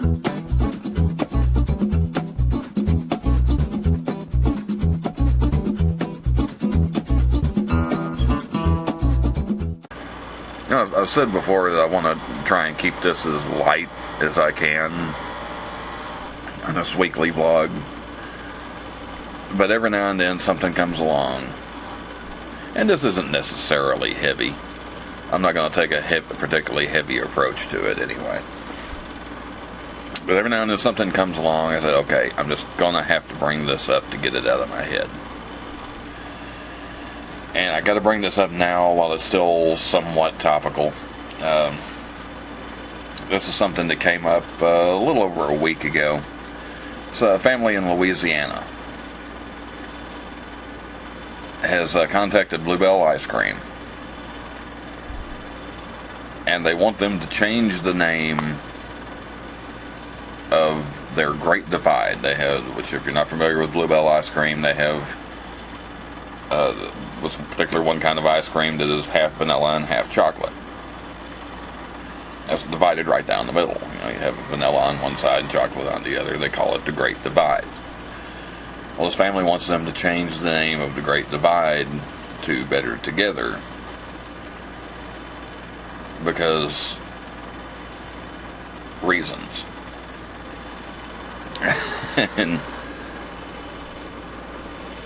You know, I've said before that I want to try and keep this as light as I can on this weekly vlog. But every now and then something comes along. And this isn't necessarily heavy. I'm not going to take a particularly heavy approach to it anyway. But every now and then something comes along, I said, okay, I'm just going to have to bring this up to get it out of my head. And I got to bring this up now while it's still somewhat topical. This is something that came up a little over a week ago. It's a family in Louisiana has contacted Bluebell Ice Cream, and they want them to change the name of their Great Divide. They have, which if you're not familiar with Bluebell Ice Cream, they have this particular one kind of ice cream that is half vanilla and half chocolate. That's divided right down the middle. You know, you have vanilla on one side and chocolate on the other. They call it the Great Divide. Well, this family wants them to change the name of the Great Divide to Better Together because reasons. And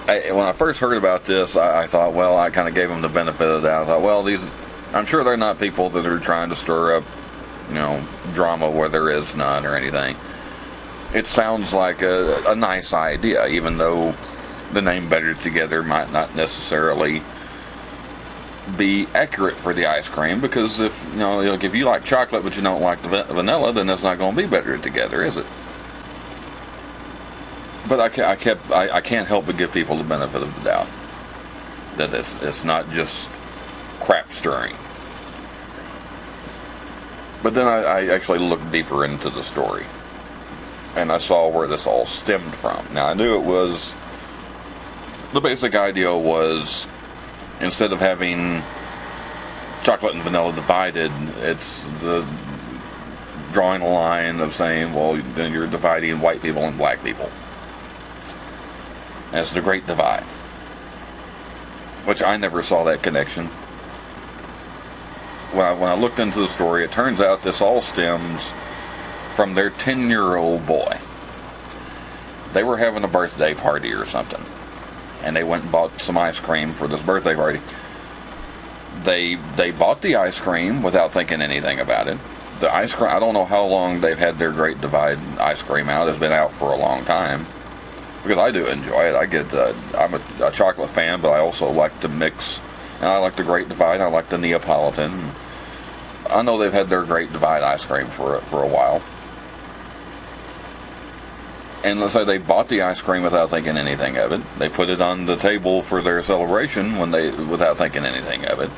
when I first heard about this, I thought, well, I kind of gave them the benefit of the doubt. I thought, well, I'm sure they're not people that are trying to stir up, drama where there is none or anything. It sounds like a nice idea, even though the name Better Together might not necessarily be accurate for the ice cream, because if you like chocolate but you don't like the vanilla, then it's not going to be Better Together, is it? But I can't help but give people the benefit of the doubt that it's not just crap stirring. But then I actually looked deeper into the story, and I saw where this all stemmed from. Now, I knew the basic idea was, instead of having chocolate and vanilla divided, it's the drawing a line of saying, well, then you're dividing white people and black people. As the Great Divide, which I never saw that connection. When I looked into the story, it turns out this all stems from their 10-year-old boy. They were having a birthday party or something, and they went and bought some ice cream for this birthday party. They bought the ice cream without thinking anything about it. The ice cream, I don't know how long they've had their Great Divide ice cream out. It's been out for a long time. Because I do enjoy it. I'm a chocolate fan, but I also like to mix. And I like the Great Divide. I like the Neapolitan. I know they've had their Great Divide ice cream for a while. And let's say they bought the ice cream without thinking anything of it. They put it on the table for their celebration without thinking anything of it.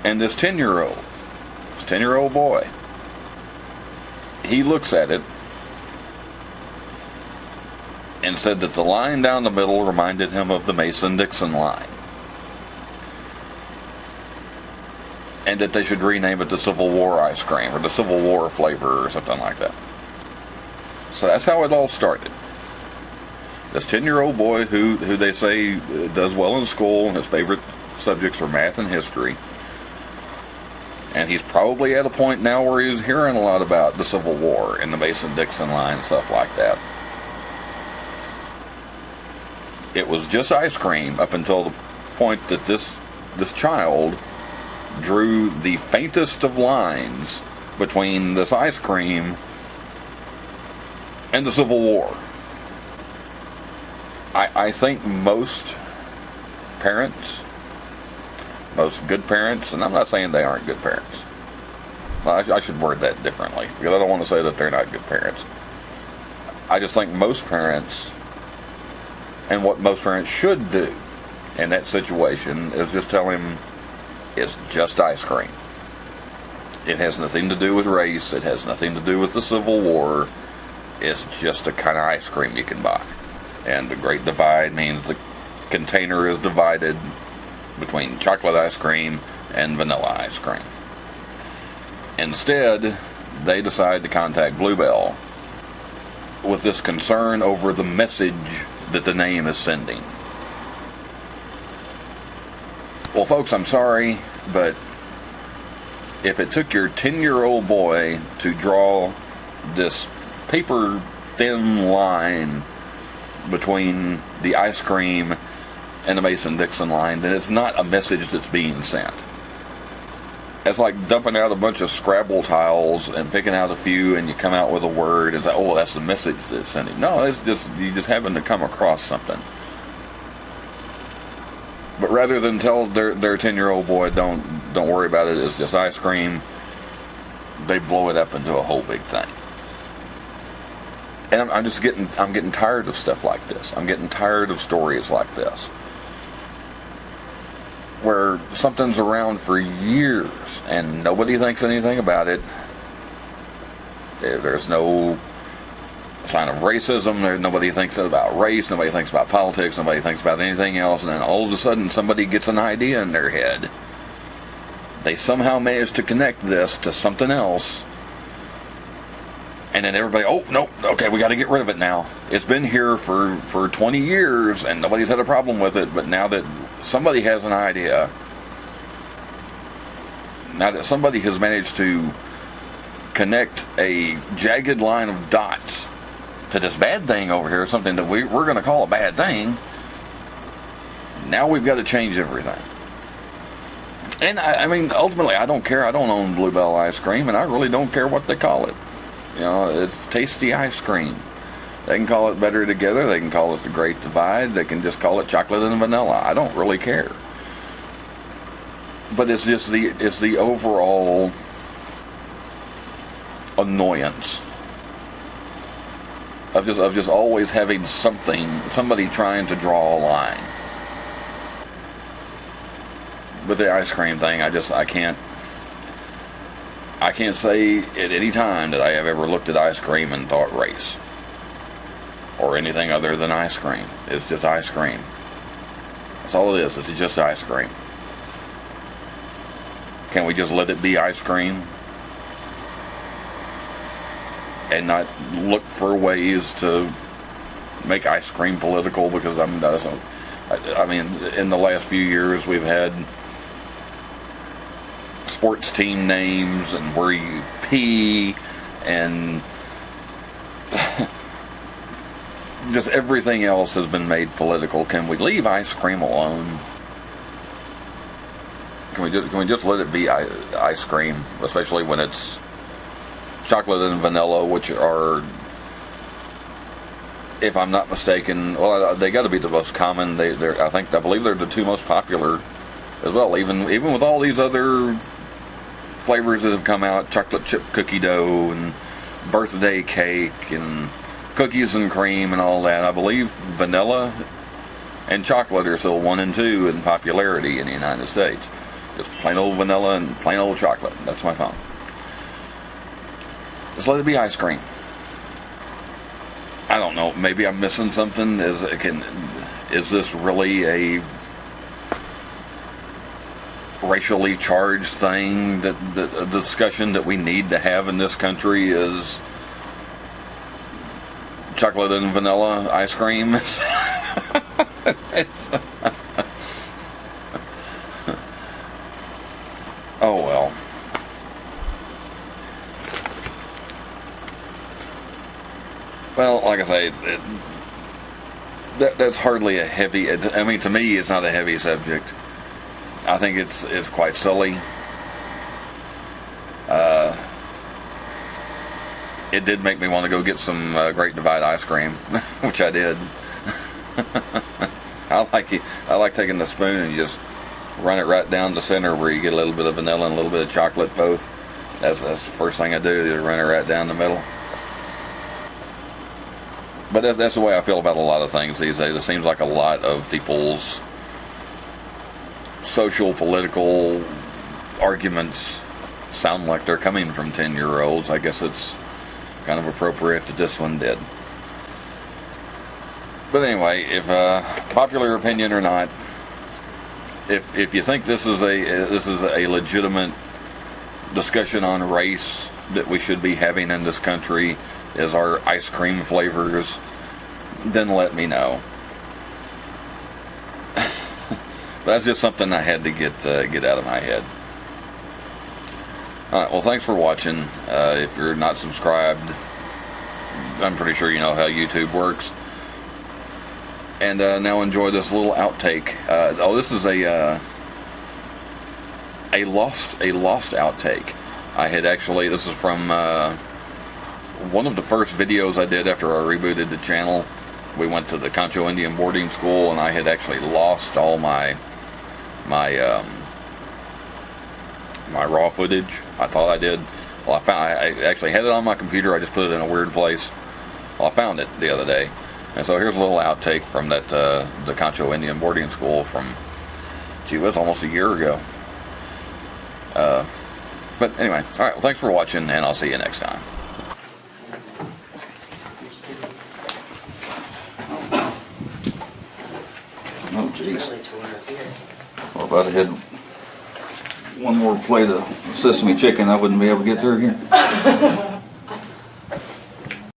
And this 10-year-old boy, he looks at it and said that the line down the middle reminded him of the Mason-Dixon line, and that they should rename it the Civil War ice cream, or the Civil War flavor, or something like that. So that's how it all started. This 10-year-old boy who they say does well in school, and his favorite subjects are math and history, and he's probably at a point now where he's hearing a lot about the Civil War and the Mason-Dixon line and stuff like that. It was just ice cream up until the point that this child drew the faintest of lines between this ice cream and the Civil War. I think most parents, most good parents, and I'm not saying they aren't good parents. I should word that differently, because I don't want to say that they're not good parents. I just think most parents, and what most parents should do in that situation, is just tell him it's just ice cream. It has nothing to do with race. It has nothing to do with the Civil War. It's just a kind of ice cream you can buy. And the Great Divide means the container is divided between chocolate ice cream and vanilla ice cream. Instead, they decide to contact Bluebell with this concern over the message that the name is sending. Well, folks, I'm sorry, but if it took your 10-year-old boy to draw this paper-thin line between the ice cream and the Mason-Dixon line, then it's not a message that's being sent. It's like dumping out a bunch of Scrabble tiles and picking out a few, and you come out with a word and say, oh, that's the message that's sending. No, it's just, you just happen to come across something. But rather than tell their 10-year-old boy, don't worry about it, it's just ice cream, they blow it up into a whole big thing. And I'm getting tired of stuff like this. I'm getting tired of stories like this, where something's around for years and nobody thinks anything about it. There's no sign of racism. Nobody thinks about race. Nobody thinks about politics. Nobody thinks about anything else. And then all of a sudden somebody gets an idea in their head. They somehow manage to connect this to something else. And then everybody, oh, no, okay, we got to get rid of it now. It's been here for 20 years and nobody's had a problem with it. But now that somebody has an idea, now that somebody has managed to connect a jagged line of dots to this bad thing over here, something that we're going to call a bad thing, now we've got to change everything. And I mean, ultimately, I don't care. I don't own Bluebell ice cream, and I really don't care what they call it. You know, it's tasty ice cream. They can call it Better Together. They can call it The Great Divide. They can just call it chocolate and vanilla. I don't really care. But it's just the overall annoyance of just always having somebody trying to draw a line. With the ice cream thing, I can't say at any time that I have ever looked at ice cream and thought race or anything other than ice cream. It's just ice cream. That's all it is. It's just ice cream. Can we just let it be ice cream and not look for ways to make ice cream political? Because I mean, in the last few years we've had sports team names and where you pee and just everything else has been made political. Can we leave ice cream alone? Can we just let it be ice cream, especially when it's chocolate and vanilla, which are, if I'm not mistaken, well, they got to be the most common. I believe they're the two most popular as well. Even with all these other flavors that have come out, chocolate chip cookie dough and birthday cake and cookies and cream and all that, I believe vanilla and chocolate are still 1 and 2 in popularity in the United States. Just plain old vanilla and plain old chocolate. That's my phone. Just let it be ice cream. I don't know. Maybe I'm missing something. Is this really a racially charged thing? That the discussion that we need to have in this country is chocolate and vanilla ice cream. Oh well. Well, like I say, that's hardly a heavy. I mean, to me, it's not a heavy subject. I think it's quite silly. It did make me want to go get some Great Divide ice cream, which I did. I like taking the spoon and you just run it right down the center where you get a little bit of vanilla and a little bit of chocolate both. That's the first thing I do, is run it right down the middle. But that's the way I feel about a lot of things these days. It seems like a lot of people's social, political arguments sound like they're coming from 10-year-olds. I guess it's kind of appropriate that this one did. But anyway, if popular opinion or not, if you think this is a legitimate discussion on race, that we should be having in this country is our ice cream flavors, then let me know. That's just something I had to get out of my head. Alright, well, thanks for watching. If you're not subscribed, I'm pretty sure you know how YouTube works. And now enjoy this little outtake. This is a lost outtake. I had actually, this is from one of the first videos I did after I rebooted the channel. We went to the Concho Indian boarding school, and I had actually lost all my raw footage. I thought I did. Well, I actually had it on my computer. I just put it in a weird place. Well, I found it the other day, and so here's a little outtake from that the Concho Indian boarding school from, gee, it was almost a year ago. But anyway, all right. Well, thanks for watching, and I'll see you next time. Oh, jeez. Well, if I'd had one more plate of sesame chicken, I wouldn't be able to get through here.